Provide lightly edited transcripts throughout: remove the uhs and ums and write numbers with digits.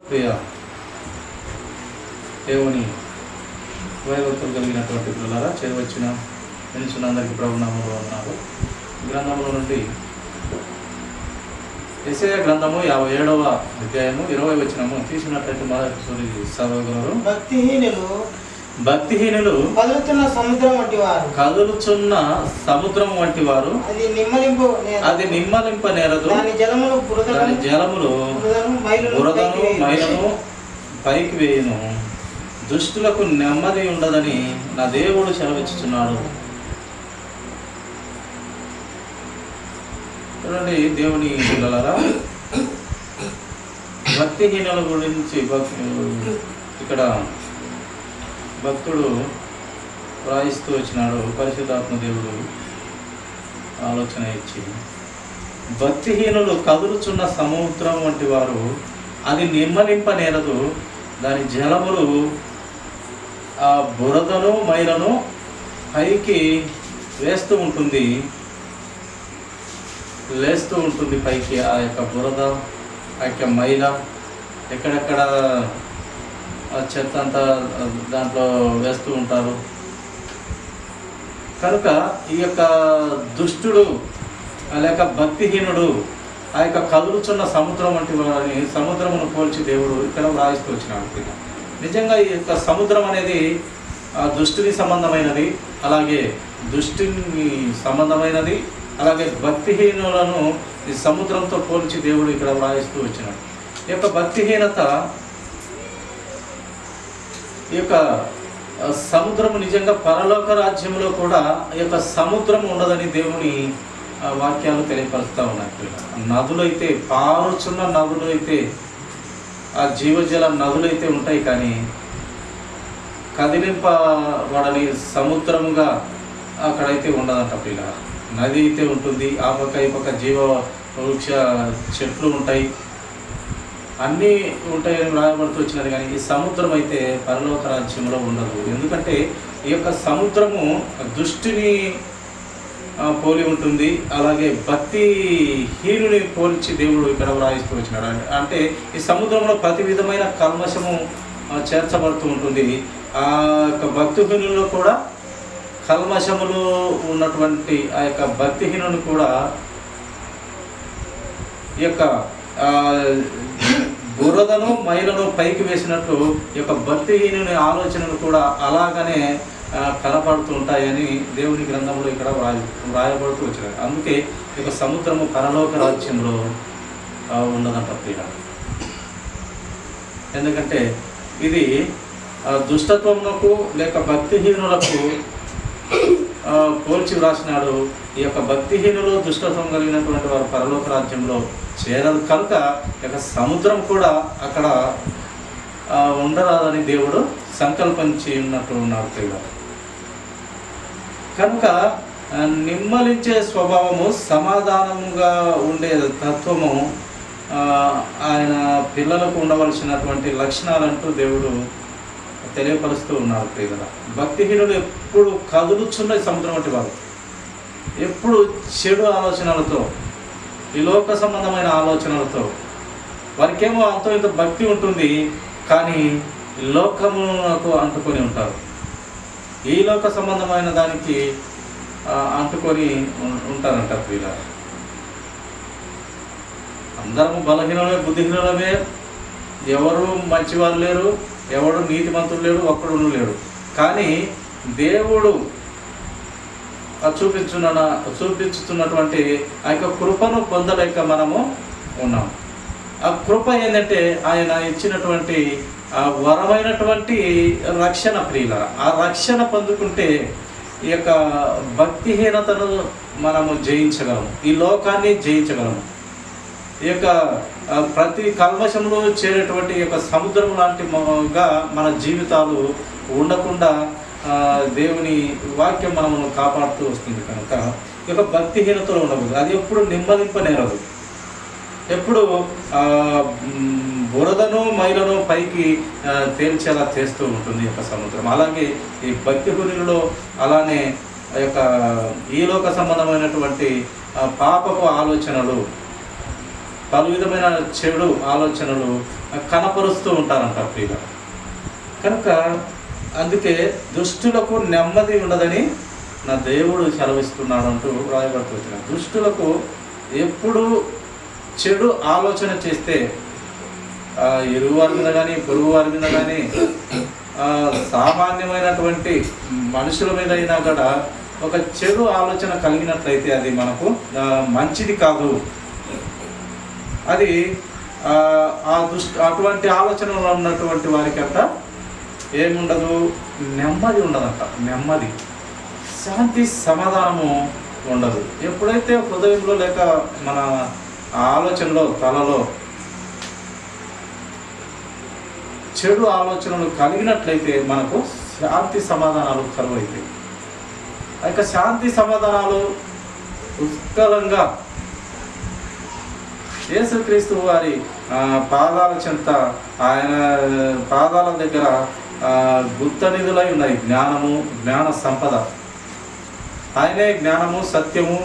ప్రియ దేవుని వైభక్తులు కలిగినటువంటి పిల్లలారా, చేరవచ్చిన నిలుచున్న అందరికీ ప్రభునామంలో ఉన్నారు. గ్రంథంలో నుండి యెషయా గ్రంథము 57వ అధ్యాయము 20వ వచనము తీసినట్లయితే మొదటి చదవగలరు. భక్తిహీనులు కదులుతున్న సముద్రం వంటి వారు అది నిమ్మలింపనేరదు, దాని జలములు బురదను మైలను పైకి వేయును. దుష్టులకు నెమ్మది ఉండదని నా దేవుడు సెలవిచ్చుచున్నాడు. చూడండి, దేవుని పిల్లలారా, భక్తిహీనుల గురించి ఇక్కడ భక్తుడు వ్రాయిస్తూ వచ్చినాడు. పరిశుద్ధాత్మ దేవుడు ఆలోచన ఇచ్చి, భక్తిహీనులు కదులుచున్న సముద్రం వంటి వారు, అది నిమ్మలింపనేరదు, దాని జలములు ఆ బురదను మైలను పైకి లేస్తూ ఉంటుంది పైకి. ఆ యొక్క బురద, ఆ యొక్క మైల, ఎక్కడెక్కడ చెత్త అంతా దాంట్లో వేస్తూ ఉంటారు. కనుక ఈ యొక్క దుష్టుడు లేక భక్తిహీనుడు ఆ యొక్క కదులుచున్న సముద్రం వంటి వారిని, సముద్రమును పోల్చి దేవుడు ఇక్కడ వ్రాయిస్తూ వచ్చినాడు. నిజంగా ఈ యొక్క సముద్రం అనేది దుష్టుని సంబంధమైనది, అలాగే దుష్టిని సంబంధమైనది, అలాగే భక్తిహీనులను ఈ సముద్రంతో పోల్చి దేవుడు ఇక్కడ వ్రాయిస్తూ వచ్చినాడు. ఈ యొక్క భక్తిహీనత, ఈ యొక్క సముద్రము నిజంగా పరలోక రాజ్యంలో కూడా ఈ యొక్క సముద్రం ఉండదని దేవుని వాక్యాలు తెలియపరుస్తూ ఉన్నాయి. నదులైతే, పారుచున్న నదులు అయితే, ఆ జీవజల నదులైతే ఉంటాయి, కానీ కదిలింపబడని సముద్రముగా అక్కడైతే ఉండదంట పిల్ల. నది అయితే ఉంటుంది, ఆ పక్క ఈ పక్క జీవ వృక్ష చెట్లు ఉంటాయి, అన్నీ ఉంటాయని రాయబడుతూ వచ్చినది. కానీ ఈ సముద్రం అయితే పరలోక రాజ్యంలో ఉండదు. ఎందుకంటే ఈ యొక్క సముద్రము దుష్టిని పోలి ఉంటుంది, అలాగే భక్తిహీనుని పోల్చి దేవుడు ఇక్కడ వ్రాయిస్తూ వచ్చినాడు. అంటే ఈ సముద్రంలో ప్రతి విధమైన కల్మషము చేర్చబడుతూ ఉంటుంది. ఆ యొక్క భక్తిహీనుల్లో కూడా కల్మషములు ఉన్నటువంటి ఆ యొక్క భక్తిహీనుని కూడా ఈ యొక్క బురదను మైలను పైకి వేసినట్లు ఈ యొక్క భక్తిహీనుని ఆలోచనలు కూడా అలాగనే కనపడుతూ ఉంటాయని దేవుని గ్రంథంలో ఇక్కడ వ్రాయబడుతూ వచ్చారు. అందుకే ఈ యొక్క సముద్రము పరలోక రాజ్యంలో ఉన్నదంట ప్రియ. ఎందుకంటే ఇది దుష్టత్వమునకు లేక భక్తిహీనులకు పోల్చి వ్రాసినాడు. ఈ యొక్క భక్తిహీనులు, దుష్టత్వం కలిగినటువంటి వారు పరలోక రాజ్యంలో చేరదు. కనుక ఈ యొక్క సముద్రం కూడా అక్కడ ఉండరాదని దేవుడు సంకల్పించి ఉన్నట్టు ఉన్నాడు ప్రియ. కనుక నిమ్మలించే స్వభావము, సమాధానముగా ఉండే తత్వము ఆయన పిల్లలకు ఉండవలసినటువంటి లక్షణాలంటూ దేవుడు తెలియపరుస్తూ ఉన్నారు ప్రియ. భక్తిహీనులు ఎప్పుడు కదులుచున్న సముద్రం వంటి వారు, ఎప్పుడు చెడు ఆలోచనలతో, ఈ లోక సంబంధమైన ఆలోచనలతో, వారికేమో అంతో ఇంత భక్తి ఉంటుంది, కానీ లోకమునకు అంటుకొని ఉంటారు. ఈ లోక సంబంధమైన దానికి అంటుకొని ఉంటారంట ప్రియుల. అందరము బలహీనమే, బుద్ధిహీనమే, ఎవరు మంచివారు లేరు, ఎవడు నీతిమంతుడు లేడు, ఒక్కడు లేడు. కానీ దేవుడు చూపించుతున్నటువంటి ఆ యొక్క కృపను పొందలేక మనము ఉన్నాం. ఆ కృప ఏంటంటే ఆయన ఇచ్చినటువంటి వరమైనటువంటి రక్షణ ప్రియుల. ఆ రక్షణ పొందుకుంటే ఈ యొక్క భక్తిహీనతను మనము జయించగలము, ఈ లోకాన్ని జయించగలము. ఈ యొక్క ప్రతి కల్మషంలో చేరేటువంటి ఈ యొక్క సముద్రం లాంటిగా మన జీవితాలు ఉండకుండా దేవుని వాక్యం మనము కాపాడుతూ వస్తుంది. కనుక ఈ యొక్క భక్తిహీనతలో ఉండకూడదు. అది ఎప్పుడు నిమ్మలింపనేరదు, ఎప్పుడు బురదను మైలను పైకి తేల్చేలా చేస్తూ ఉంటుంది ఈ యొక్క సముద్రం. అలాగే ఈ భక్తిహీనులలో అలానే ఆ యొక్క ఈలోక సంబంధమైనటువంటి పాపపు ఆలోచనలు, పలు విధమైన చెడు ఆలోచనలు కనపరుస్తూ ఉంటారంట ప్రియుల. కనుక అందుకే దుష్టులకు నెమ్మది ఉండదని నా దేవుడు సెలవిస్తున్నాడు అంటూ రాయబడుతున్న దుష్టులకు ఎప్పుడు చెడు ఆలోచన చేస్తే ఇరుగు వారి మీద కానీ పొరుగు వారి మీద కానీ సామాన్యమైనటువంటి మనుషుల మీద అయినా కూడా ఒక చెడు ఆలోచన కలిగినట్లయితే అది మనకు మంచిది కాదు. అది అటువంటి ఆలోచనలో ఉన్నటువంటి వారికి అంట ఏముండదు, నెమ్మది ఉండదంట. నెమ్మది, శాంతి, సమాధానము ఉండదు. ఎప్పుడైతే హృదయంలో లేక మన ఆలోచనలో తలలో చెడు ఆలోచనలు కలిగినట్లయితే మనకు శాంతి సమాధానాలు కరువు అవుతాయి. ఆ యొక్క శాంతి సమాధానాలు పుష్కలంగా యేసుక్రీస్తు వారి పాదాల చెంత, ఆయన పాదాల దగ్గర గుప్త నిధులై ఉన్నాయి జ్ఞానము, జ్ఞాన సంపద. ఆయనే జ్ఞానము, సత్యము,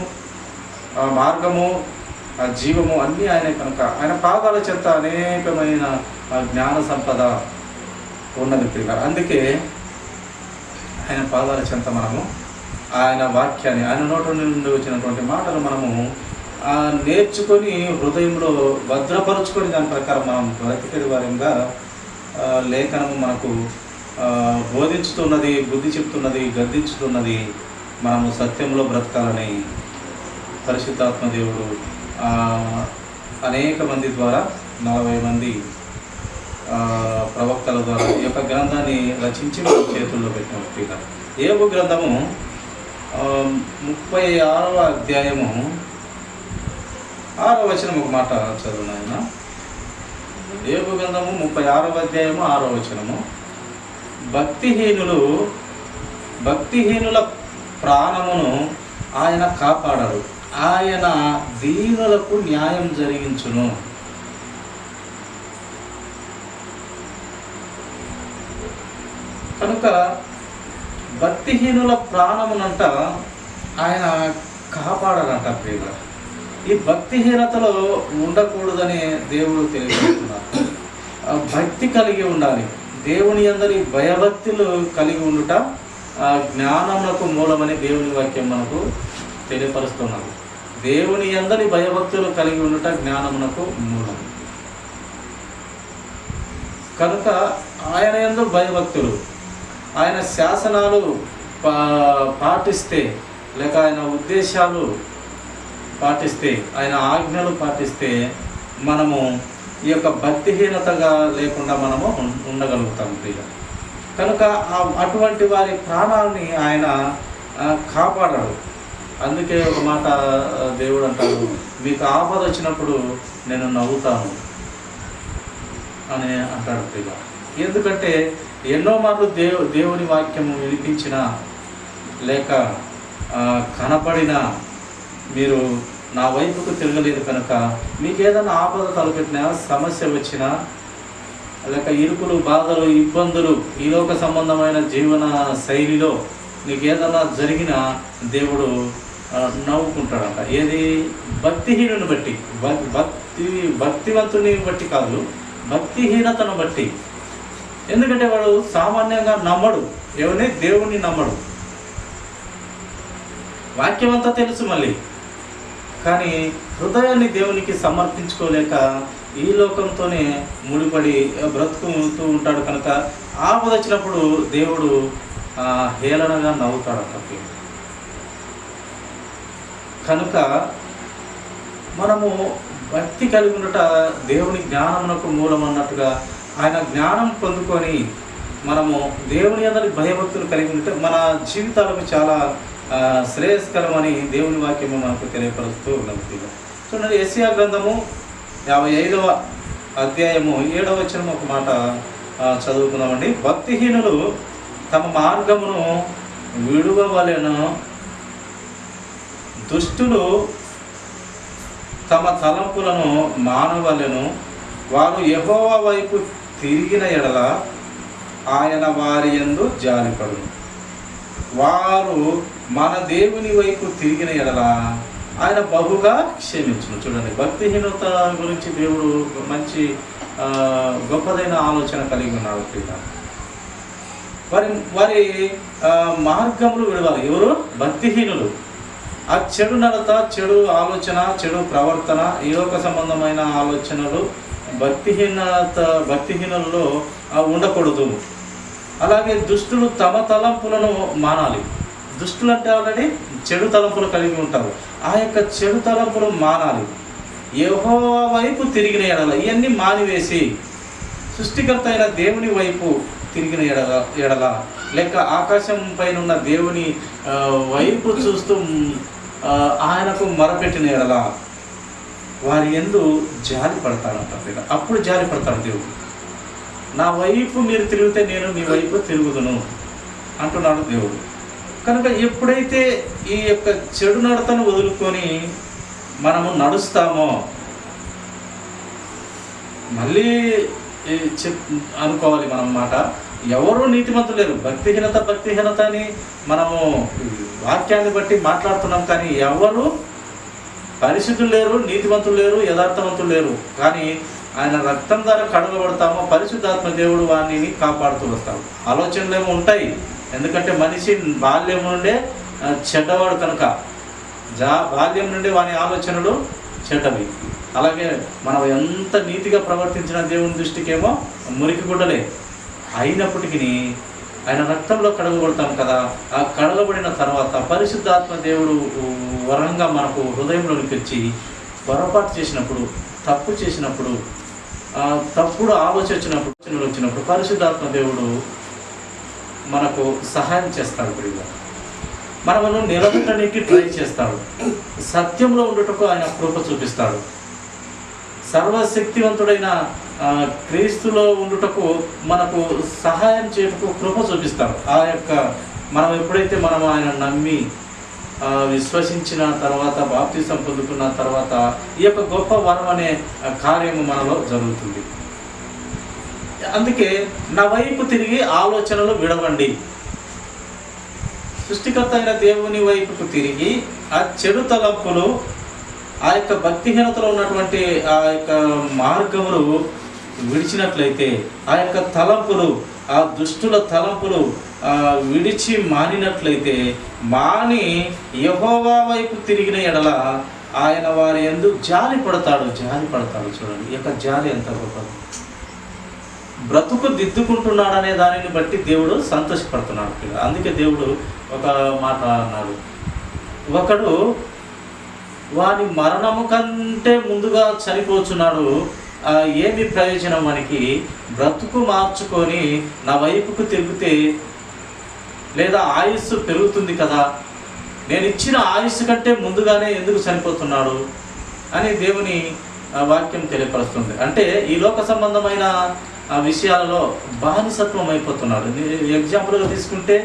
మార్గము, జీవము అన్నీ ఆయనే. కనుక ఆయన పాదాల చెంత అనేకమైన జ్ఞాన సంపద ఉన్నది ప్రియులారా. అందుకే ఆయన పాదాల చెంత మనము ఆయన వాక్యాన్ని, ఆయన నోట నుండి వచ్చినటువంటి మాటలు మనము నేర్చుకొని హృదయంలో భద్రపరుచుకొని దాని ప్రకారం మనం బ్రతికేది వారంగా లేఖనము మనకు బోధించుతున్నది, బుద్ధి చెప్తున్నది, గద్దించుతున్నది. మనము సత్యంలో బ్రతకాలని పరిశుద్ధాత్మ దేవుడు అనేక మంది ద్వారా 40 మంది ప్రవక్తల ద్వారా ఈ యొక్క గ్రంథాన్ని రచించి మన చేతుల్లో పెట్టిన యోబు గ్రంథము 36వ అధ్యాయము 6వ వచనం ఒక మాట చదువు ఆయన. యోబు గ్రంథము 36వ అధ్యాయము 6వ వచనము. భక్తిహీనుల ప్రాణమును ఆయన కాపాడడు, ఆయన దీనులకు న్యాయం జరిగించును. కనుక భక్తిహీనుల ప్రాణమునంట ఆయన కాపాడాలంట ప్రియుల. ఈ భక్తిహీనతలో ఉండకూడదని దేవుడు తెలియజేస్తున్నారు. భక్తి కలిగి ఉండాలి. దేవుని యందలి భయభక్తులు కలిగి ఉండుట జ్ఞానమునకు మూలమని దేవుని వాక్యం మనకు తెలియపరుస్తున్నారు. దేవుని యందలి భయభక్తులు కలిగి ఉండుట జ్ఞానమునకు మూలం. కనుక ఆయన యందు భయభక్తులు, ఆయన శాసనాలు పాటిస్తే, లేక ఆయన ఉద్దేశాలు పాటిస్తే, ఆయన ఆజ్ఞలు పాటిస్తే మనము ఈ యొక్క భక్తిహీనతగా లేకుండా మనము ఉండగలుగుతాం ప్రియ. కనుక అటువంటి వారి ప్రాణాలని ఆయన కాపాడాడు. అందుకే ఒక మాట దేవుడు అంటాడు, మీకు ఆపద వచ్చినప్పుడు నేను నవ్వుతాను అని అంటాడు ప్రియ. ఎందుకంటే ఎన్నో మార్లు దేవుని వాక్యము వినిపించిన లేక కనపడిన మీరు నా వైపుకు తిరగలేదు. కనుక మీకు ఏదైనా ఆపద తలపెట్టినా, సమస్య వచ్చినా, లేక ఇరుకులు, బాధలు, ఇబ్బందులు, ఈ లోక సంబంధమైన జీవన శైలిలో నీకు ఏదైనా జరిగినా దేవుడు నవ్వుకుంటాడంట. ఏది? భక్తిహీనుని బట్టి, భక్తివంతుని బట్టి కాదు, భక్తిహీనతను బట్టి. ఎందుకంటే వాడు సామాన్యంగా నమ్మడు, ఎవరిని? దేవుణ్ణి నమ్మడు. వాక్యం అంతా తెలుసు మళ్ళీ, కానీ హృదయాన్ని దేవునికి సమర్పించుకోలేక ఈ లోకంతోనే ముడిపడి బ్రతుకుతూ ఉంటాడు. కనుక ఆపద వచ్చినప్పుడు దేవుడు హేళనగా నవ్వుతాడు. కనుక మనము భక్తి కలిగి ఉండట దేవుని జ్ఞానమునకు మూలం అన్నట్టుగా ఆయన జ్ఞానం పొందుకొని మనము దేవుని అందరి భయభక్తులు కలిగి ఉంటే మన జీవితాలకు చాలా శ్రేయస్కరమని దేవుని వాక్యము మనకు తెలియపరుస్తూ ఉన్నది. చూడండి, యెషయా గ్రంథము 55వ అధ్యాయము 7వ వచనం ఒక మాట చదువుకుందామండి. భక్తిహీనులు తమ మార్గమును విడువవలెను, దుష్టులు తమ తలంపులను మానవలెను. వారు యెహోవా వైపు తిరిగిన ఎడల ఆయన వారి యందు జాలిపడును. వారు మన దేవుని వైపు తిరిగిన ఎడల ఆయన బహుగా క్షమించును. చూడండి, భక్తిహీనత గురించి దేవుడు మంచి గొప్పదైన ఆలోచన కలిగి ఉన్నాడు. వారి మార్గములు విడవాలి. ఎవరు? భక్తిహీనులు. ఆ చెడు నడత, చెడు ఆలోచన, చెడు ప్రవర్తన, ఈ లోక సంబంధమైన ఆలోచనలు భక్తిహీనులలో ఉండకూడదు. అలాగే దుష్టులు తమ తలంపులను మానాలి. దుష్టులు అంటే ఆల్రెడీ చెడు తలంపులు కలిగి ఉంటారు. ఆ యొక్క చెడు తలంపులు మానాలి. యెహోవా వైపు తిరిగిన ఎడల, ఇవన్నీ మానివేసి సృష్టికర్త అయిన దేవుని వైపు తిరిగిన ఎడల లేక ఆకాశం పైన ఉన్న దేవుని వైపు చూస్తూ ఆయనకు మొరపెట్టిన ఎడల వారి యందు జాలి పడతాడంట. అప్పుడు జాలి పడతాడు దేవుడు. నా వైపు మీరు తిరిగితే నేను మీ వైపు తిరుగుదును అంటున్నాడు దేవుడు. కనుక ఎప్పుడైతే ఈ యొక్క చెడు నడతను వదులుకొని మనము నడుస్తామో, మళ్ళీ అనుకోవాలి మనం మాట, ఎవరు నీతిమంతులు లేరు. భక్తిహీనత అని మనము వాక్యాన్ని బట్టి మాట్లాడుతున్నాం, కానీ ఎవరు పరిశుద్ధులు లేరు, నీతిమంతులు లేరు, యథార్థవంతులు లేరు. కానీ ఆయన రక్తం ద్వారా కడగబడతామో పరిశుద్ధాత్మ దేవుడు వారిని కాపాడుతూ వస్తాడు. ఆలోచనలు ఏమో ఉంటాయి, ఎందుకంటే మనిషి బాల్యం నుండే చెడ్డవాడు కనుక బాల్యం నుండి వాని ఆలోచనలు చెడ్డవి. అలాగే మనం ఎంత నీతిగా ప్రవర్తించిన దేవుని దృష్టికేమో మురికి గుడ్డలే. అయినప్పటికీ ఆయన రక్తంలో కడగబడతాం కదా. ఆ కడగబడిన తర్వాత పరిశుద్ధాత్మ దేవుడు వరంగా మనకు హృదయంలోనికి వచ్చి పొరపాటు చేసినప్పుడు, తప్పు చేసినప్పుడు, తప్పుడు ఆలోచన వచ్చినప్పుడు పరిశుద్ధాత్మ దేవుడు మనకు సహాయం చేస్తాడు. ఇప్పుడు మనము నిలబెట్టడానికి ట్రై చేస్తాడు. సత్యంలో ఉండుటకు ఆయన కృప చూపిస్తాడు. సర్వశక్తివంతుడైన క్రీస్తులో ఉండుటకు మనకు సహాయం చేయటకు కృప చూపిస్తాడు. ఆ యొక్క మనం ఎప్పుడైతే మనం ఆయన నమ్మి విశ్వసించిన తర్వాత, బాప్తిసం పొందుకున్న తర్వాత ఈ యొక్క గొప్ప వరం అనే కార్యము మనలో జరుగుతుంది. అందుకే నా వైపు తిరిగి ఆలోచనలు విడవండి. సృష్టికర్త అయిన దేవుని వైపుకు తిరిగి ఆ చెడు తలంపులు, ఆ యొక్క భక్తిహీనతలో ఉన్నటువంటి ఆ యొక్క మార్గములు విడిచినట్లయితే, ఆ యొక్క తలంపులు, ఆ దుష్టుల తలంపులు విడిచి మానినట్లయితే, మాని యెహోవా వైపు తిరిగిన ఎడల ఆయన వారి యందు జాలి పడతాడు. చూడండి, ఈ యొక్క జాలి ఎంత గొప్పది. బ్రతుకు దిద్దుకుంటున్నాడనే దానిని బట్టి దేవుడు సంతోషపడుతున్నాడు. అందుకే దేవుడు ఒక మాట అన్నాడు, ఒకడు వాని మరణము కంటే ముందుగా చనిపోతున్నాడు, ఏమి ప్రయోజనం మనకి? బ్రతుకు మార్చుకొని నా వైపుకు తిరిగితే లేదా ఆయుస్సు పెరుగుతుంది కదా, నేను ఇచ్చిన ఆయుస్సు కంటే ముందుగానే ఎందుకు చనిపోతున్నాడు అని దేవుని వాక్యం తెలియపరుస్తుంది. అంటే ఈ లోక సంబంధమైన విషయాలలో బానిసత్వం అయిపోతున్నాడు. ఎగ్జాంపుల్గా తీసుకుంటే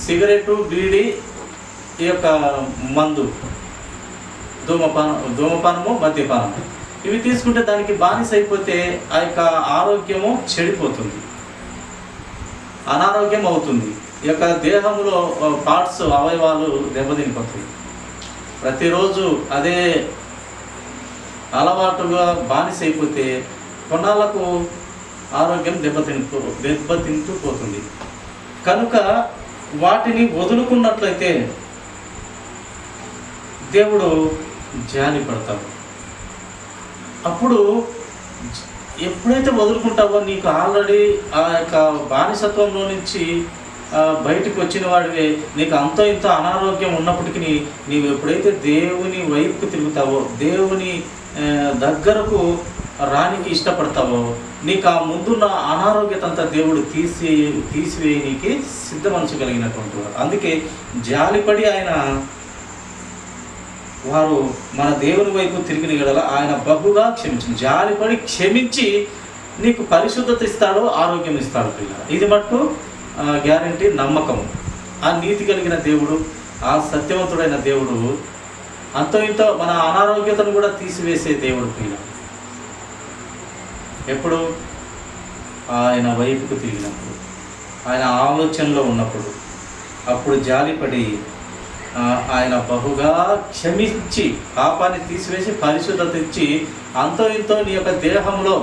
సిగరెటు, బీడి, ఈ యొక్క మందు, ధూమపానము, మద్యపానము, ఇవి తీసుకుంటే దానికి బానిస అయిపోతే ఆ యొక్క ఆరోగ్యము చెడిపోతుంది, అనారోగ్యం అవుతుంది. ఈ యొక్క దేహంలో పార్ట్స్, అవయవాలు దెబ్బతినిపోతాయి. ప్రతిరోజు అదే అలవాటుగా బానిస అయిపోతే కొన్నాళ్ళకు ఆరోగ్యం దెబ్బతింటూ పోతుంది. కనుక వాటిని వదులుకున్నట్లయితే దేవుడు జాలి పడతాడు. అప్పుడు ఎప్పుడైతే వదులుకుంటావో నీకు ఆల్రెడీ ఆ యొక్క బానిసత్వంలో నుంచి బయటకు వచ్చిన వాడివే, నీకు అంతో ఇంత అనారోగ్యం ఉన్నప్పటికీ నీవు ఎప్పుడైతే దేవుని వైపుకు తిరుగుతావో, దేవుని దగ్గరకు రానికి ఇష్టపడతావో, నీకు ఆ ముందున్న అనారోగ్యత అంతా దేవుడు తీసివేయనికి సిద్ధ మనసు కలిగినటువంటి వాడు. అందుకే జాలిపడి ఆయన వారు మన దేవుని వైపు తిరిగిన ఎడల ఆయన బహుగా క్షమించు. జాలిపడి క్షమించి నీకు పరిశుద్ధత ఇస్తాడు, ఆరోగ్యం ఇస్తాడు. పిల్లలు, ఇది మట్టు గ్యారంటీ, నమ్మకం. ఆ నీతి కలిగిన దేవుడు, ఆ సత్యవంతుడైన దేవుడు అంతో ఇంతో మన అనారోగ్యతను కూడా తీసివేసే దేవుడు. పిల్లలు, ఎప్పుడు ఆయన వైపుకు తిరిగినప్పుడు, ఆయన ఆలోచనలో ఉన్నప్పుడు, అప్పుడు జాలిపడి ఆయన బహుగా క్షమించి పాపాన్ని తీసివేసి పరిశుద్ధత ఇచ్చి అంతో ఇంతో నీ యొక్క దేహంలో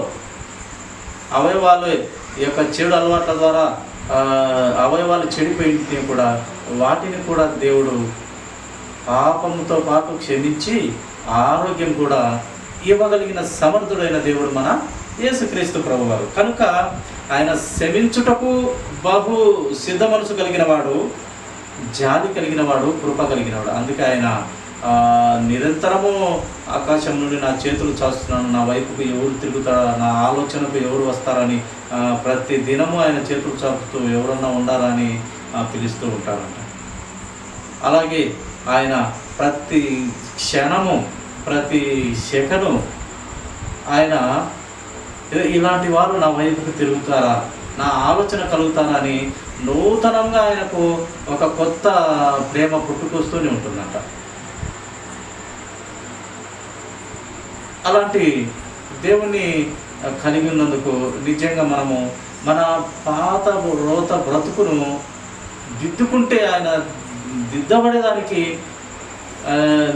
అవయవాలు ఈ యొక్క చెడు అలవాట్ల ద్వారా అవయవాలు చెడిపోయింది కూడా వాటిని కూడా దేవుడు పాపముతో పాటు క్షమించి ఆరోగ్యం కూడా ఇవ్వగలిగిన సమర్థుడైన దేవుడు మన యేసుక్రీస్తు ప్రభువారు. కనుక ఆయన క్షమించుటకు బహు సిద్ధ మనసు కలిగిన వాడు, జాలి కలిగిన వాడు, కృప కలిగిన వాడు. అందుకే ఆయన నిరంతరము ఆకాశం నుండి నా చేతులు చాస్తున్నాను, నా వైపుకు ఎవరు తిరుగుతారా, నా ఆలోచనకు ఎవరు వస్తారని ప్రతి దినము ఆయన చేతులు చాపుతూ ఎవరన్నా ఉండాలని పిలుస్తూ ఉంటారంట. అలాగే ఆయన ప్రతి క్షణము ప్రతి సెకను ఆయన ఇలాంటి వారు నా వైపుకు తిరుగుతారా, నా ఆలోచన కలుగుతారా అని నూతనంగా ఆయనకు ఒక కొత్త ప్రేమ పుట్టుకొస్తూనే ఉంటుందంట. అలాంటి దేవుణ్ణి కలిగి ఉన్నందుకు నిజంగా మనము మన పాత రోత బ్రతుకును దిద్దుకుంటే ఆయన దిద్దబడేదానికి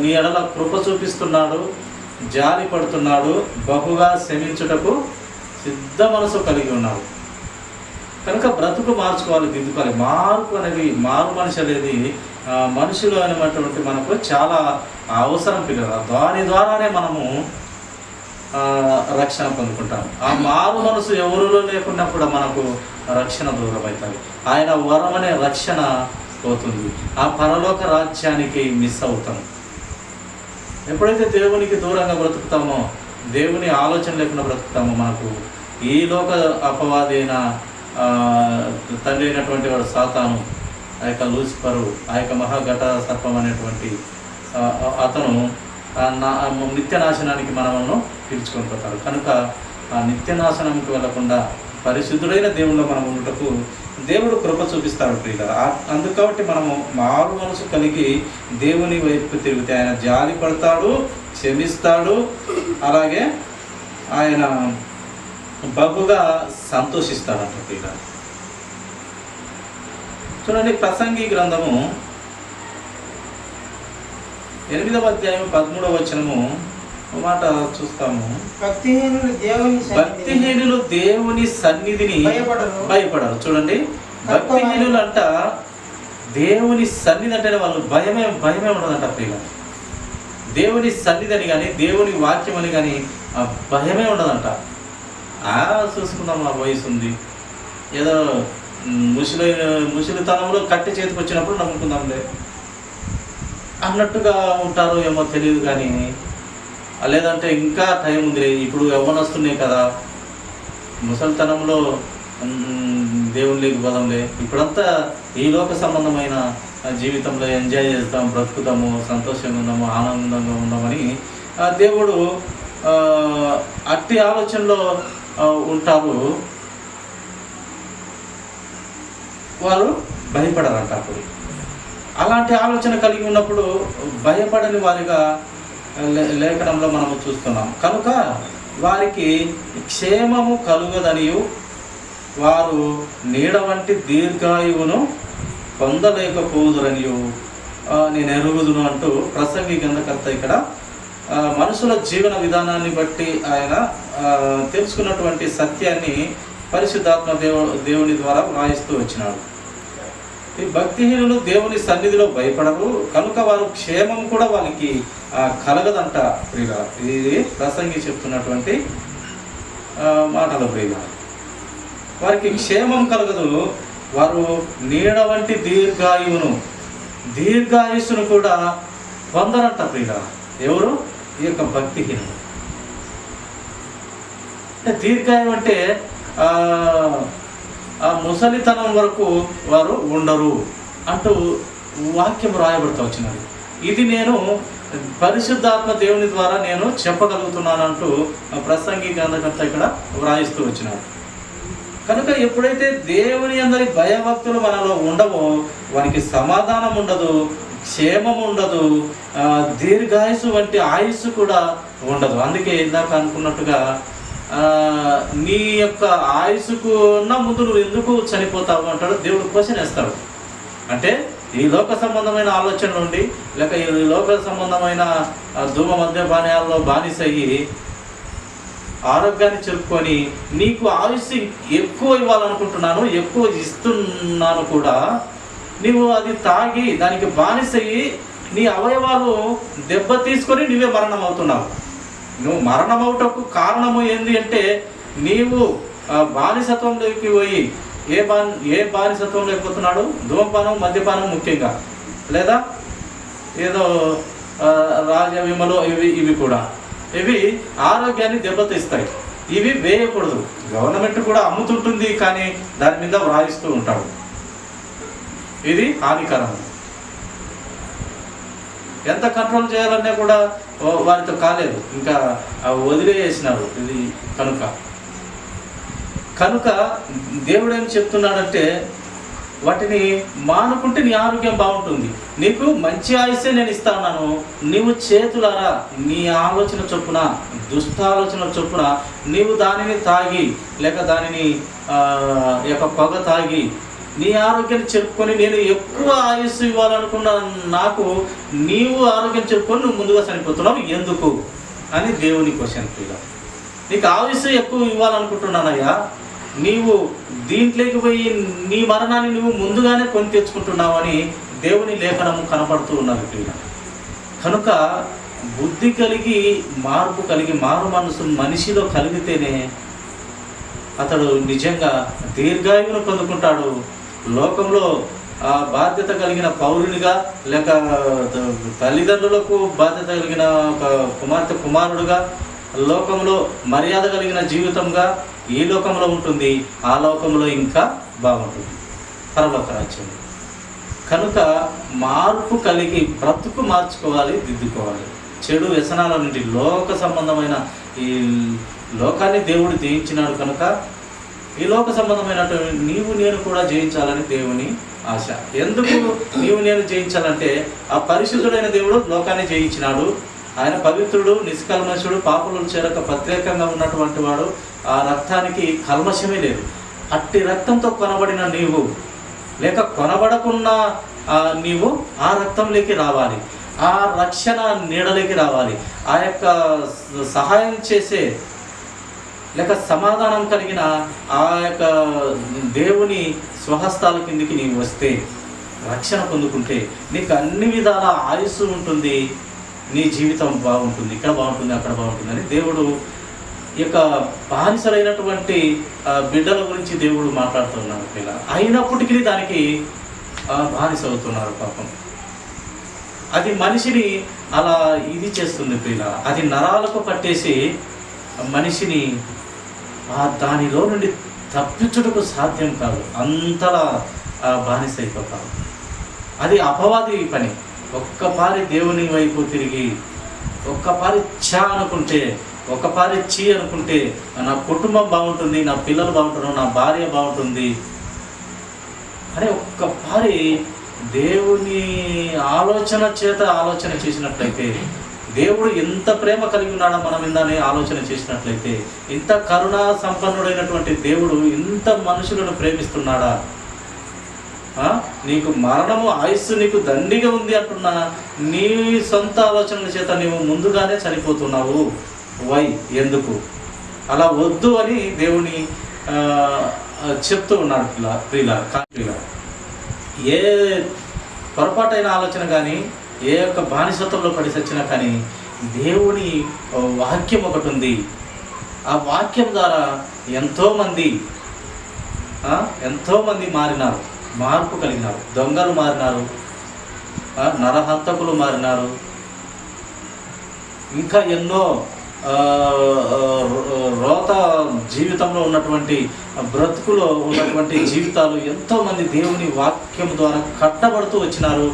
నీ ఎడల కృప చూపిస్తున్నాడు, జాలి పడుతున్నాడు, బహుగా క్షమించుటకు సిద్ధ మనసు కలిగి ఉన్నాడు. కనుక బ్రతుకు మార్చుకోవాలి, దిద్దుకోవాలి. మార్పు అనేది, మారు మనిషి అనేది మనుషులు అనేటువంటి మనకు చాలా అవసరం పిల్లలు. దాని ద్వారానే మనము రక్షణ పొందుకుంటాం. ఆ మారు మనసు ఎవరిలో లేకున్నా కూడా మనకు రక్షణ దూరం అవుతుంది. ఆయన వరం అనే రక్షణ పోతుంది. ఆ పరలోక రాజ్యానికి మిస్ అవుతాం. ఎప్పుడైతే దేవునికి దూరంగా బ్రతుకుతామో, దేవుని ఆలోచన లేకుండా బ్రతుకుతామో, మనకు ఈ లోక అపవాది అయిన తండ్రి అయినటువంటి వాడు సాతాను, ఆ యొక్క లూసిఫరు, ఆ యొక్క మహాఘట సర్పం అనేటువంటి అతను నిత్య నాశనానికి మనలను పిలుచుకొని పోతాడు. కనుక ఆ నిత్య నాశనంకి వెళ్లకుండా పరిశుద్ధుడైన దేవుళ్ళో మనం ఉండటకు దేవుడు కృప చూపిస్తాడు ప్రియులారా. అందుకు కాబట్టి మనము మారు మనసు కలిగి దేవుని వైపు తిరిగితే ఆయన జాలి పడతాడు, క్షమిస్తాడు, అలాగే ఆయన బహుగా సంతోషిస్తాడంట ప్రియులారా. చూడండి, ప్రసంగి గ్రంథము 8వ అధ్యాయం 13వ వచనము మాట చూస్తాము. భక్తిహీనులు దేవుని సన్నిధిని భయపడరు. చూడండి, భక్తిహీనులు అంట దేవుని సన్నిధి అంటేనే వాళ్ళు భయమే ఉండదంట ప్రియుల. దేవుని సన్నిధి అని కానీ దేవుని వాక్యం అని కానీ భయమే ఉండదంట. చూసుకుందాం, ఆ వయసు ఉంది, ఏదో ముసలితనంలో కట్టె చేతికి వచ్చినప్పుడు నమ్ముకుందాంలే అన్నట్టుగా ఉంటారో ఏమో తెలియదు. కానీ లేదంటే ఇంకా టైం ఉంది, ఇప్పుడు యవ్వనొస్తున్నాయి కదా, ముసలితనంలో దేవుని పోదాంలే, ఇప్పుడంతా ఈ లోక సంబంధమైన జీవితంలో ఎంజాయ్ చేస్తాం, బ్రతుకుతాము, సంతోషంగా ఉన్నాము, ఆనందంగా ఉన్నామని దేవుడు అట్టి ఆలోచనలో ఉంటారు. వారు భయపడరంట. అప్పుడు అలాంటి ఆలోచన కలిగి ఉన్నప్పుడు భయపడని వారిగా లేఖనంలో మనము చూస్తున్నాం. కనుక వారికి క్షేమము కలుగదనియు వారు నీడ వంటి దీర్ఘాయువును పొందలేకపోదురనియు నేను ఎరుగుదును అంటూ ప్రసంగి గ్రంథకర్త ఇక్కడ మనుషుల జీవన విధానాన్ని బట్టి ఆయన తెలుసుకున్నటువంటి సత్యాన్ని పరిశుద్ధాత్మ దేవుని ద్వారా వ్రాయిస్తూ వచ్చినాడు. ఈ భక్తిహీనులు దేవుని సన్నిధిలో భయపడరు, కనుక వారు క్షేమం కూడా వాళ్ళకి కలగదంట ప్రియుల. ఇది ప్రసంగి చెప్తున్నటువంటి మాటలు ప్రియుల. వారికి క్షేమం కలగదు, వారు నీడ వంటి దీర్ఘాయుస్సును కూడా పొందరంట ప్రియుల. ఎవరు? ఈ యొక్క భక్తిహీనులు. అంటే దీర్ఘాయు అంటే ఆ ముసలితనం వరకు వారు ఉండరు అంటూ వాక్యం రాయబడుతూ వచ్చినది. ఇది నేను పరిశుద్ధాత్మ దేవుని ద్వారా నేను చెప్పగలుగుతున్నానంటూ ప్రసంగి గ్రంథకర్త ఇక్కడ వ్రాయిస్తూ వచ్చినాడు. కనుక ఎప్పుడైతే దేవుని అందరి భయభక్తులు మనలో ఉండవో వారికి సమాధానం ఉండదు, క్షేమం ఉండదు, దీర్ఘాయుసు వంటి ఆయుస్సు కూడా ఉండదు. అందుకే ఇందాక అనుకున్నట్టుగా నీ యొక్క ఆయుసుకు ఉన్న ముందు నువ్వు ఎందుకు చనిపోతావు అంటాడు దేవుడు. క్వశ్చన్ వేస్తాడు. అంటే ఈ లోక సంబంధమైన ఆలోచన నుండి లేక ఈ లోక సంబంధమైన ధూమ మద్యపానయాల్లో బానిసయ్యి ఆరోగ్యాన్ని చెప్పుకొని నీకు ఆయుష్ ఎక్కువ ఇవ్వాలనుకుంటున్నాను, ఎక్కువ ఇస్తున్నాను కూడా, నీవు అది తాగి దానికి బానిసయ్యి నీ అవయవాలు దెబ్బ తీసుకొని నువ్వే మరణం అవుతున్నావు. నువ్వు మరణం అవుటకు కారణము ఏంది అంటే నీవు బానిసత్వంలోకి పోయి ఏ బానిసత్వం లేకపోతున్నాడు? ధూమపానం మద్యపానం ముఖ్యంగా, లేదా ఏదో రాజవిమలో ఇవి కూడా ఇవి ఆరోగ్యాన్ని దెబ్బతీస్తాయి. ఇవి వేయకూడదు. గవర్నమెంట్ కూడా అమ్ముతుంటుంది, కానీ దాని మీద వ్రాయిస్తూ ఉంటాడు. ఇది హానికరం. ఎంత కంట్రోల్ చేయాలన్నా కూడా వారితో కాలేదు, ఇంకా వదిలేసినారు. ఇది కనుక దేవుడు ఏం చెప్తున్నాడంటే వాటిని మానుకుంటే నీ ఆరోగ్యం బాగుంటుంది. నీకు మంచి ఆయుస్సే నేను ఇస్తాను. నీవు చేతులారా నీ ఆలోచన చొప్పున, దుష్టాలోచన చొప్పున నీవు దానిని తాగి లేక దానిని పొగ తాగి నీ ఆరోగ్యాన్ని చెప్పుకొని నేను ఎక్కువ ఆయుస్సు ఇవ్వాలనుకున్న నాకు నీవు ఆరోగ్యం చెప్పుకొని నువ్వు ముందుగా చనిపోతున్నావు ఎందుకు అని దేవుని క్వశ్చన్. నీకు ఆయుస్సు ఎక్కువ ఇవ్వాలనుకుంటున్నానయ్యా, నీవు దీంట్లోకి పోయి నీ మరణాన్ని నువ్వు ముందుగానే కొని తెచ్చుకుంటున్నావు అని దేవుని లేఖనము కనపడుతూ ఉన్నది. కనుక బుద్ధి కలిగి మార్పు కలిగి మారు మనసు మనిషిలో కలిగితేనే అతడు నిజంగా దీర్ఘాయువును పొందుకుంటాడు. లోకంలో బాధ్యత కలిగిన పౌరునిగా లేక తల్లిదండ్రులకు బాధ్యత కలిగిన ఒక కుమార్తె కుమారుడుగా, లోకంలో మర్యాద కలిగిన జీవితంగా ఈ లోకంలో ఉంటుంది, ఆ లోకంలో ఇంకా బాగుంటుంది పరలోక రాజ్యం. కనుక మార్పు కలిగి బ్రతుకు మార్చుకోవాలి, దిద్దుకోవాలి. చెడు వ్యసనాల నుండి లోక సంబంధమైన ఈ లోకాన్ని దేవుడు జయించినాడు కనుక ఈ లోక సంబంధమైనటువంటి నీవు నేను కూడా జయించాలని దేవుని ఆశ. ఎందుకు నీవు నేను జయించాలంటే ఆ పరిశుద్ధుడైన దేవుడు లోకాన్ని జయించినాడు. ఆయన పవిత్రుడు, నిష్కల్మషుడు, పాపులను చేరక ప్రత్యేకంగా ఉన్నటువంటి వాడు. ఆ రక్తానికి కల్మషమే లేదు. అట్టి రక్తంతో కొనబడిన నీవు లేక కొనబడకున్న నీవు ఆ రక్తంలోకి రావాలి, ఆ రక్షణ నీడలోకి రావాలి. ఆ యొక్క సహాయం చేసే లేక సమాధానం కలిగిన ఆ యొక్క దేవుని స్వహస్తాల కిందికి నీవు వస్తే, రక్షణ పొందుకుంటే నీకు అన్ని విధాల ఆయుస్సు ఉంటుంది, నీ జీవితం బాగుంటుంది, ఇక్కడ బాగుంటుంది, అక్కడ బాగుంటుంది అని దేవుడు ఈ యొక్క బానిసలైనటువంటి బిడ్డల గురించి దేవుడు మాట్లాడుతున్నాడు. ఇలా అయినప్పటికీ దానికి బానిస అవుతున్నారు పాపం. అది మనిషిని అలా ఇది చేస్తుంది ప్రియుల. అది నరాలకు పట్టేసి మనిషిని దానిలో నుండి తప్పించుటకు సాధ్యం కాదు, అంతలా బానిస అయిపోతారు. అది అపవాది పని. ఒక్కపారి దేవుని వైపు తిరిగి ఒక్కపారి ఛా అనుకుంటే, ఒక్కపారి చీ అనుకుంటే నా కుటుంబం బాగుంటుంది, నా పిల్లలు బాగుంటున్నారు, నా భార్య బాగుంటుంది అని ఒక్కపారి దేవుని ఆలోచన చేత ఆలోచన చేసినట్లయితే, దేవుడు ఎంత ప్రేమ కలిగి ఉన్నాడో మన మీదనే ఆలోచన చేసినట్లయితే, ఇంత కరుణా సంపన్నుడైనటువంటి దేవుడు ఇంత మనుషులను ప్రేమిస్తున్నాడా? నీకు మరణము ఆయుస్సు నీకు దండిగా ఉంది అంటున్నా, నీ సొంత ఆలోచనల చేత నీవు ముందుగానే చనిపోతున్నావు. వై? ఎందుకు? అలా వద్దు అని దేవుని చెప్తూ ఉన్నాడు. ప్రియుల ఏ పొరపాటైన ఆలోచన కానీ, ఏ యొక్క బానిసత్వంలో పడి సచ్చినా కానీ దేవుని వాక్యం ఒకటి ఉంది. ఆ వాక్యం ద్వారా ఎంతోమంది మారినారు, మార్పు కలిగినారు. దొంగలు మారినారు, నరహంతకులు మారినారు, ఇంకా ఎన్నో రోత జీవితంలో ఉన్నటువంటి బ్రతుకులో ఉన్నటువంటి జీవితాలు ఎంతోమంది దేవుని వాక్యం ద్వారా కట్టబడుతూ వచ్చినారు,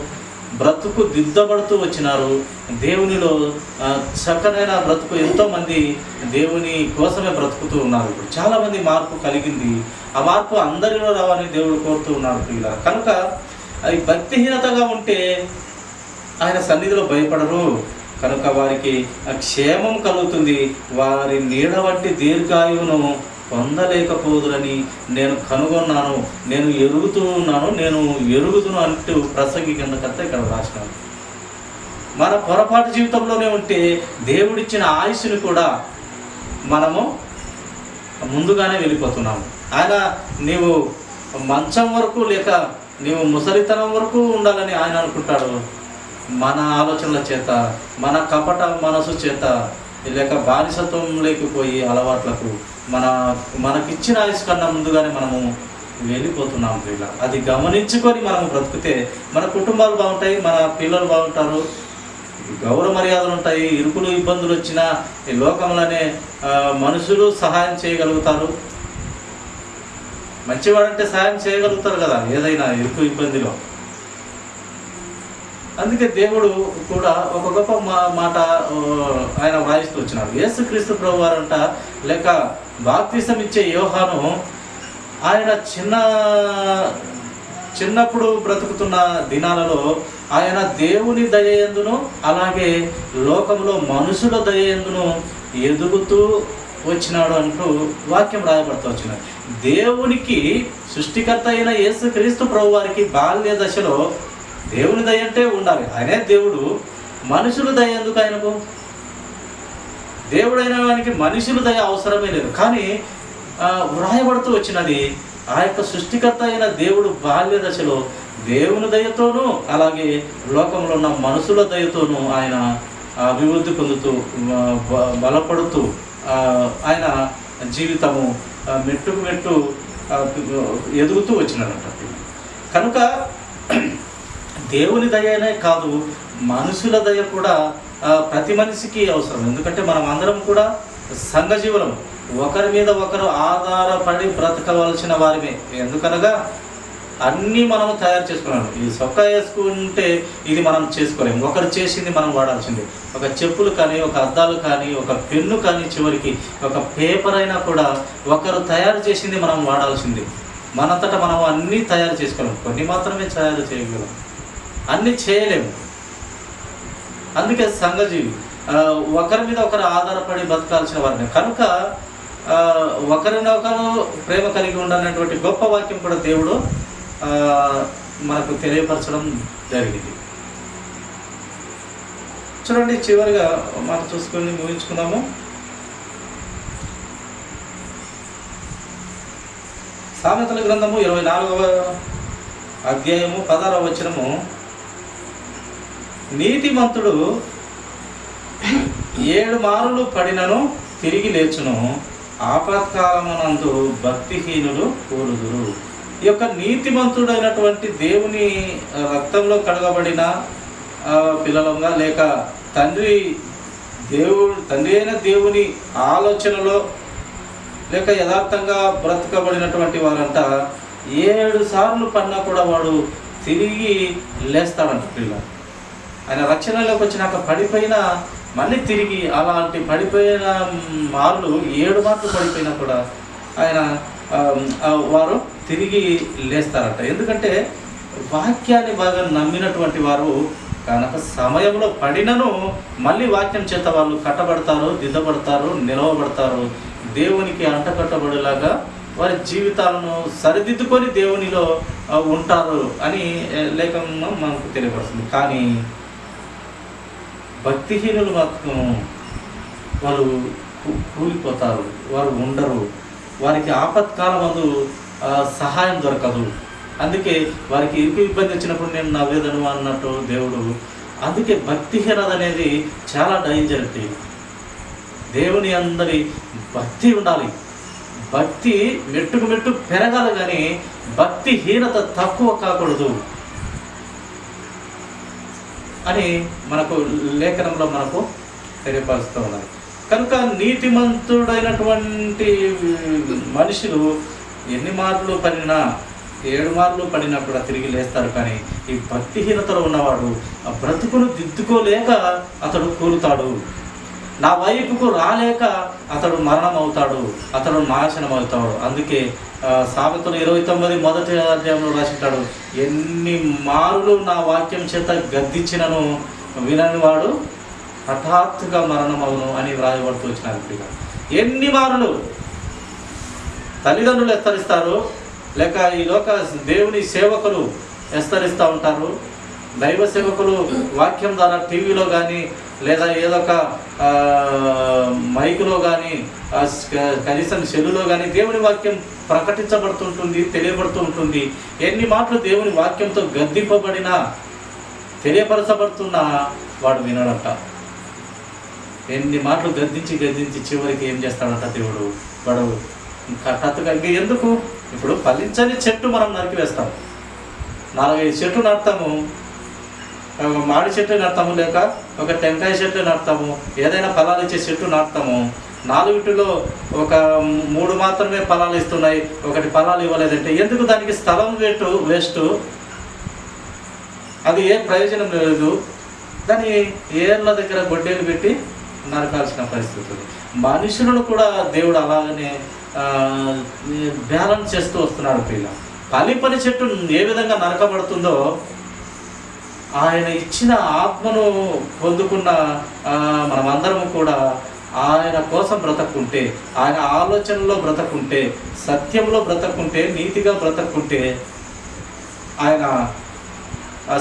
బ్రతుకు దిద్దబడుతూ వచ్చినారు. దేవునిలో చక్కనైన బ్రతుకు ఎంతోమంది దేవుని కోసమే బ్రతుకుతూ ఉన్నారు. ఇప్పుడు చాలామంది మార్పు కలిగింది. ఆ మార్పు అందరిలో రావాలని దేవుడు కోరుతూ ఉన్నాడు ప్రియుల. కనుక అది భక్తిహీనతగా ఉంటే ఆయన సన్నిధిలో భయపడరు. కనుక వారికి క్షేమం కలుగుతుంది, వారి నీడ వంటి దీర్ఘాయువును పొందలేకపోదురని నేను కనుగొన్నాను, నేను ఎరుగుతూ ఉన్నాను, నేను ఎరుగుతును అంటూ ప్రసంగి కిందకంతా ఇక్కడ రాసినాను. మన పొరపాటు జీవితంలోనే ఉంటే దేవుడిచ్చిన ఆయుష్ని కూడా మనము ముందుగానే వెళ్ళిపోతున్నాము. ఆయన నీవు మంచం వరకు లేక నీవు ముసలితనం వరకు ఉండాలని ఆయన అనుకుంటాడు. మన ఆలోచనల చేత, మన కపట మనసు చేత, లేక బానిసత్వం లేకపోయి అలవాట్లకు మనకిచ్చిన ఆయుష్ కన్నా ముందుగానే మనము వెళ్ళిపోతున్నాం. ఇలా అది గమనించుకొని మనము బ్రతికితే మన కుటుంబాలు బాగుంటాయి, మన పిల్లలు బాగుంటారు, గౌరవ మర్యాదలు ఉంటాయి. ఇరుకులు ఇబ్బందులు వచ్చినా ఈ లోకంలోనే మనుషులు సహాయం చేయగలుగుతారు. మంచివాడంటే సహాయం చేయగలుగుతారు కదా ఏదైనా ఇరుకు ఇబ్బందిలో. అందుకే దేవుడు కూడా ఒక గొప్ప మాట ఆయన వ్రాయిస్తూ వచ్చినాడు. యేసుక్రీస్తు ప్రభు వారంట లేక బాప్తిసం ఇచ్చే యోహాను ఆయన చిన్నప్పుడు బ్రతుకుతున్న దినాలలో ఆయన దేవుని దయయందును అలాగే లోకంలో మనుషుల దయయందును ఎదుగుతూ వచ్చినాడు అంటూ వాక్యం రాయబడుతూ వచ్చినాడు. దేవునికి సృష్టికర్త అయిన యేసుక్రీస్తు ప్రభు వారికి బాల్య దశలో దేవుని దయ అంటే ఉండాలి. ఆయనే దేవుడు. మనుషుల దయ ఎందుకు ఆయనకు? దేవుడైన వానికి మనుషుల దయ అవసరమే లేదు. కానీ వ్రాయబడుతూ వచ్చినది ఆ యొక్క సృష్టికర్త అయిన దేవుడు బాల్య దశలో దేవుని దయతోనూ అలాగే లోకంలో ఉన్న మనుషుల దయతోనూ ఆయన అభివృద్ధి పొందుతూ బలపడుతూ ఆయన జీవితము మెట్టుకు మెట్టు ఎదుగుతూ వచ్చినాడంట. కనుక దేవుని దయనే కాదు, మనుషుల దయ కూడా ప్రతి మనిషికి అవసరం. ఎందుకంటే మనం అందరం కూడా సంఘజీవులం, ఒకరి మీద ఒకరు ఆధారపడి బ్రతకవలసిన వారిమే. ఎందుకనగా అన్నీ మనం తయారు చేసుకున్నాం. ఈ సొక్కా వేసుకుంటే ఇది మనం చేసుకోలేము, ఒకరు చేసింది మనం వాడాల్సిందే. ఒక చెప్పులు కానీ, ఒక అద్దాలు కానీ, ఒక పెన్ను కానీ, చివరికి ఒక పేపర్ అయినా కూడా ఒకరు తయారు చేసింది మనం వాడాల్సిందే. మనంతటా మనం అన్నీ తయారు చేసుకోలేము, కొన్ని మాత్రమే తయారు చేయగలం, అన్నీ చేయలేము. అందుకే సంఘజీవి ఒకరి మీద ఒకరు ఆధారపడి బతకాల్సిన వారిని. కనుక ఒకరినొకరు ప్రేమ కలిగి ఉండాలనేటువంటి గొప్ప వాక్యం కూడా దేవుడు మనకు తెలియపరచడం జరిగింది. చూడండి, చివరిగా మాట చూసుకొని ముగించుకుందాము. సామెతల గ్రంథము 24వ అధ్యాయము 16వ వచనము, నీతిమంతుడు 7 మారులు పడినను తిరిగి లేచును, ఆపత్కాలమునందు భక్తిహీనులు కూలుదురు. ఈ యొక్క నీతిమంతుడైనటువంటి దేవుని రక్తంలో కడగబడిన పిల్లలంగా లేక తండ్రి అయిన దేవుని ఆలోచనలో లేక యథార్థంగా బ్రతకబడినటువంటి వారంట 7 సార్లు పడినా కూడా వాడు తిరిగి లేస్తాడంట. పిల్ల ఆయన రక్షణలోకి వచ్చినాక పడిపోయినా మళ్ళీ తిరిగి అలాంటి పడిపోయిన మార్లు 7 మార్లు పడిపోయినా కూడా ఆయన వారు తిరిగి లేస్తారట. ఎందుకంటే వాక్యాన్ని బాగా నమ్మినటువంటి వారు కనుక సమయంలో పడినను మళ్ళీ వాక్యం చేత వాళ్ళు కట్టబడతారు, దిద్దబడతారు, నిలవబడతారు, దేవునికి అంటకట్టబడేలాగా వారి జీవితాలను సరిదిద్దుకొని దేవునిలో ఉంటారు అని లేఖనం మనకు తెలియపడుతుంది. కానీ భక్తిహీనులు మాత్రం వాళ్ళు కూలిపోతారు, వారు ఉండరు, వారికి ఆపత్కాలమందు సహాయం దొరకదు. అందుకే వారికి ఇరుకు ఇబ్బంది వచ్చినప్పుడు నేను నవ్వేదను అన్నట్టు దేవుడు. అందుకే భక్తిహీనత అనేది చాలా డేంజర్. దేవుని అందరి భక్తి ఉండాలి, భక్తి మెట్టుకు మెట్టు పెరగాలి, కానీ భక్తిహీనత తక్కువ కాకూడదు అని మనకు లేఖనంలో మనకు తెలియపరుస్తూ ఉన్నారు. కనుక నీతిమంతుడైనటువంటి మనుషులు ఎన్ని మార్లు పడినా 7 మార్లు పడినా కూడా తిరిగి లేస్తారు. కానీ ఈ భక్తిహీనతలో ఉన్నవాడు ఆ బ్రతుకును దిద్దుకోలేక అతడు కూలుతాడు, నా వైపుకు రాలేక అతడు మరణం అవుతాడు, అతడు నాశనం అవుతాడు. అందుకే సామెతలు 29 మొదటి అధ్యాయంలో రాసింటాడు, ఎన్ని మారులు నా వాక్యం చేత గద్దించినను వినని వాడు హఠాత్తుగా మరణం అవును అని వ్రాయబడుతూ వచ్చినారు. ఎన్ని మారులు తల్లిదండ్రులు హెచ్చరిస్తారు, లేక ఈ లోక దేవుని సేవకులు హెచ్చరిస్తూ ఉంటారు. దైవ సేవకులు వాక్యం ద్వారా టీవీలో కానీ లేదా ఏదో ఒక మైకులో కానీ కనీసం సెల్లులో కానీ దేవుని వాక్యం ప్రకటించబడుతుంటుంది, తెలియబడుతూ ఉంటుంది. ఎన్ని మాటలు దేవుని వాక్యంతో గద్దింపబడినా, తెలియపరచబడుతున్నా వాడు వినడట. ఎన్ని మాటలు గద్దించి చివరికి ఏం చేస్తాడంట దేవుడు, వాడు కట్టగా ఇంక ఎందుకు. ఇప్పుడు ఫలించని చెట్టు మనం నరికివేస్తాం, 4-5 చెట్లు నాటుతాము, మామిడి చెట్లు నాటుతాము, లేక ఒక టెంకాయ చెట్లు నాటుతాము, ఏదైనా ఫలాలు ఇచ్చే చెట్టు నాటుతాము. 4 ఒక 3 మాత్రమే ఫలాలు ఇస్తున్నాయి, 1 ఫలాలు ఇవ్వలేదంటే ఎందుకు? దానికి స్థలం వేస్ట్, అది ఏ ప్రయోజనం లేదు. దాన్ని ఏళ్ళ దగ్గర గొడ్డేలు పెట్టి నరకాల్సిన పరిస్థితి. మనుషులను కూడా దేవుడు అలాగనే బ్యాలెన్స్ చేస్తూ వస్తున్నాడు. పని చెట్టు ఏ విధంగా నరకబడుతుందో, ఆయన ఇచ్చిన ఆత్మను పొందుకున్న మనమందరము కూడా ఆయన కోసం బ్రతకుంటే, ఆయన ఆలోచనలో బ్రతకుంటే, సత్యంలో బ్రతకుంటే, నీతిగా బ్రతకుంటే ఆయన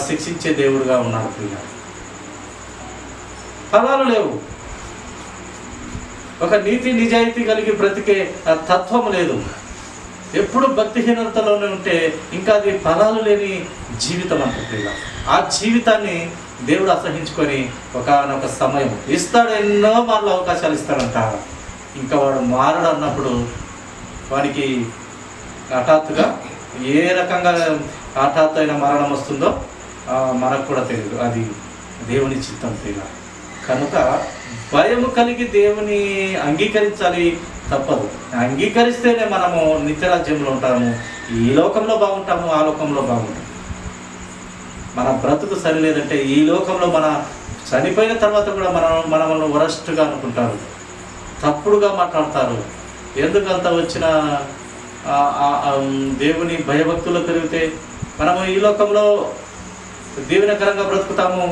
శిక్షించే దేవుడుగా ఉన్నాడు. ఫలాలు లేవు, ఒక నీతి నిజాయితీ కలిగి బ్రతికే తత్వం లేదు. ఎప్పుడు భక్తిహీనతలోనే ఉంటే ఇంకా అది ఫలాలు లేని జీవితం అంటుంది. ఆ జీవితాన్ని దేవుడు అసహించుకొని ఒకనొక సమయం ఇస్తాడు, ఎన్నో మార్లు అవకాశాలు ఇస్తాడంట. ఇంకా వాడు మారడు అన్నప్పుడు వాడికి హఠాత్తుగా ఏ రకంగా హఠాత్తు అయిన మరణం వస్తుందో మనకు కూడా తెలియదు. అది దేవుని చిత్తం. కనుక భయము కలిగి దేవుని అంగీకరించాలి, తప్పదు. అంగీకరిస్తేనే మనము నిత్యరాజ్యంలో ఉంటాము. ఈ లోకంలో బాగుంటాము, ఆ లోకంలో బాగుంటాము. మన బ్రతుకు సరిలేదంటే ఈ లోకంలో మన చనిపోయిన తర్వాత కూడా మనల్ని వరస్ట్గా అనుకుంటారు, తప్పుడుగా మాట్లాడతారు. ఎందుకంత వచ్చిన దేవుని భయభక్తులు పెరిగితే మనము ఈ లోకంలో దీవెనకరంగా బ్రతుకుతాము,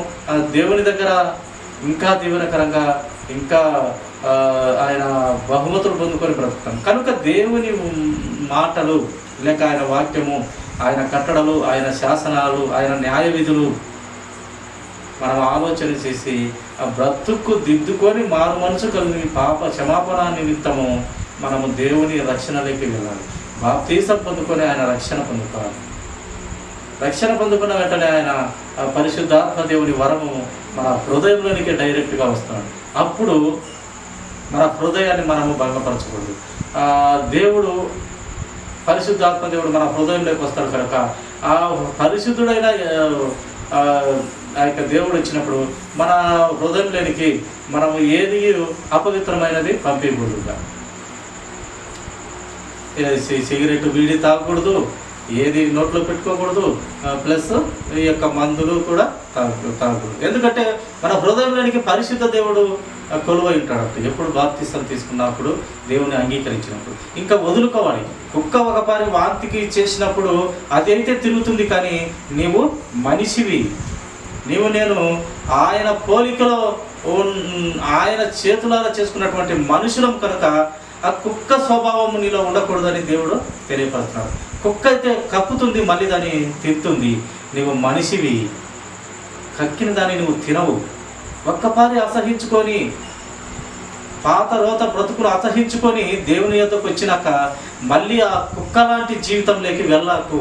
దేవుని దగ్గర ఇంకా దీవెనకరంగా, ఇంకా ఆయన బహుమతులు పొందుకొని బ్రతుకుతాం. కనుక దేవుని మాటలు లేక ఆయన వాక్యము, ఆయన కట్టడలు, ఆయన శాసనాలు, ఆయన న్యాయ విధులు మనం ఆలోచన చేసి ఆ బ్రతుకు దిద్దుకొని మారు మనసు కలిగి పాప క్షమాపణ నిమిత్తము మనము దేవుని రక్షణలోకి వెళ్ళాలి. బాప్తీసం పొందుకొని ఆయన రక్షణ పొందుకోవాలి. రక్షణ పొందుకున్న వెంటనే ఆయన పరిశుద్ధాత్మ దేవుని వరము మన హృదయంలోనికి డైరెక్ట్గా వస్తాడు. అప్పుడు మన హృదయాన్ని మనము భంగపరచకూడదు. దేవుడు పరిశుద్ధాత్మ దేవుడు మన హృదయంలోకి వస్తాడు కనుక ఆ పరిశుద్ధుడైన ఆ యొక్క దేవుడు వచ్చినప్పుడు మన హృదయంలోనికి మనము ఏది అపవిత్రమైనది పంపించకూడదు. సిగరెట్ బీడీ తాగకూడదు, ఏది నోట్లో పెట్టుకోకూడదు, ప్లస్ ఈ యొక్క మందులు కూడా తాగకూడదు. ఎందుకంటే మన హృదయంలోనికి పరిశుద్ధ దేవుడు కొలువై ఉంటాడు. ఎప్పుడు బాప్తిసం తీసుకున్నప్పుడు, దేవుని అంగీకరించినప్పుడు ఇంకా వదులుకోవాలి. కుక్క ఒకపారి వాంతికి చేసినప్పుడు అదైతే తిరుగుతుంది, కానీ నీవు మనిషివి, నేను ఆయన పోలికలో ఆయన చేతులారా చేసుకున్నటువంటి మనుషులం కనుక ఆ కుక్క స్వభావం నీలో ఉండకూడదని దేవుడు తెలియపరుస్తున్నాడు. కుక్క అయితే కక్కుతుంది, మళ్ళీ దాన్ని తింటుంది. నీవు మనిషివి, కక్కిన దాన్ని నువ్వు తినవు. ఒక్కపారి అసహించుకొని పాత రోత బ్రతుకును అసహించుకొని దేవుని యొద్దకు వచ్చినాక మళ్ళీ ఆ కుక్క లాంటి జీవితంలోకి వెళ్ళాకు.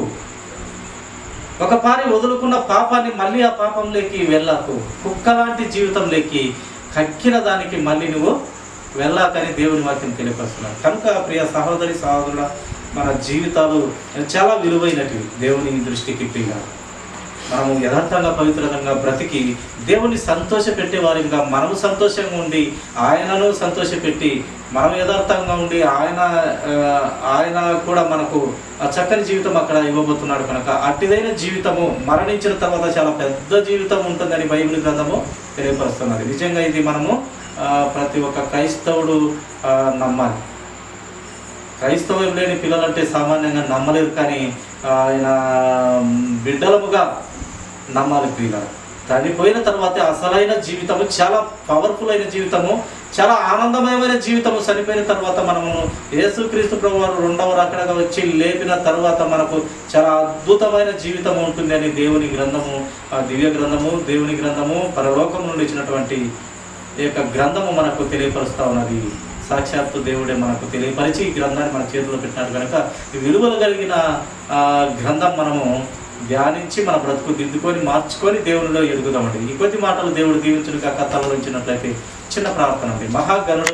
ఒకపారి వదులుకున్న పాపాన్ని మళ్ళీ ఆ పాపంలోకి వెళ్ళాకు. కుక్క లాంటి జీవితంలోకి కక్కిన దానికి మళ్ళీ నువ్వు వెళ్ళాకని దేవుని వాక్యం తెలియపరుస్తున్నాడు. కనుక ప్రియ సహోదరి సహోదరుల, మన జీవితాలు చాలా విలువైనటివి దేవుని దృష్టికి. ప్రియ మనము యథార్థంగా పవిత్రంగా బ్రతికి దేవుని సంతోషపెట్టే వారిగా మనము సంతోషంగా ఉండి ఆయనను సంతోషపెట్టి మనం యథార్థంగా ఉండి ఆయన కూడా మనకు ఆ చక్కని జీవితం అక్కడ ఇవ్వబోతున్నాడు. కనుక అట్టిదైన జీవితము మరణించిన తర్వాత చాలా పెద్ద జీవితం ఉంటుందని బైబిల్ గ్రంథము తెలియపరుస్తున్నది. నిజంగా ఇది మనము ప్రతి ఒక్క క్రైస్తవుడు నమ్మాలి. క్రైస్తవం లేని పిల్లలంటే సామాన్యంగా నమ్మలేరు, కానీ ఆయన బిడ్డలముగా నమ్మాలి. పిల్లలు చనిపోయిన తర్వాత అసలైన జీవితము, చాలా పవర్ఫుల్ అయిన జీవితము, చాలా ఆనందమయమైన జీవితము. చనిపోయిన తర్వాత మనము యేసుక్రీస్తు ప్రభువారు రెండవ రాకడగా వచ్చి లేపిన తర్వాత మనకు చాలా అద్భుతమైన జీవితం ఉంటుంది అని దేవుని గ్రంథము, ఆ దివ్య గ్రంథము, దేవుని గ్రంథము, పరలోకం నుండి ఇచ్చినటువంటి ఈ యొక్క గ్రంథము మనకు తెలియపరుస్తూ ఉన్నది. సాక్షాత్తు దేవుడే మనకు తెలియపరిచి ఈ గ్రంథాన్ని మన చేతిలో పెట్టినాడు కనుక ఈ విలువలు కలిగిన గ్రంథం మనము ధ్యానించి మన బ్రతుకు దిద్దుకొని మార్చుకొని దేవునిలో ఎదుగుదామండి. ఈ కొద్ది మాటలు దేవుడు దీవించునుగా కథలో ఉంచినట్లయితే చిన్న ప్రార్థన అండి. మహాగణుడు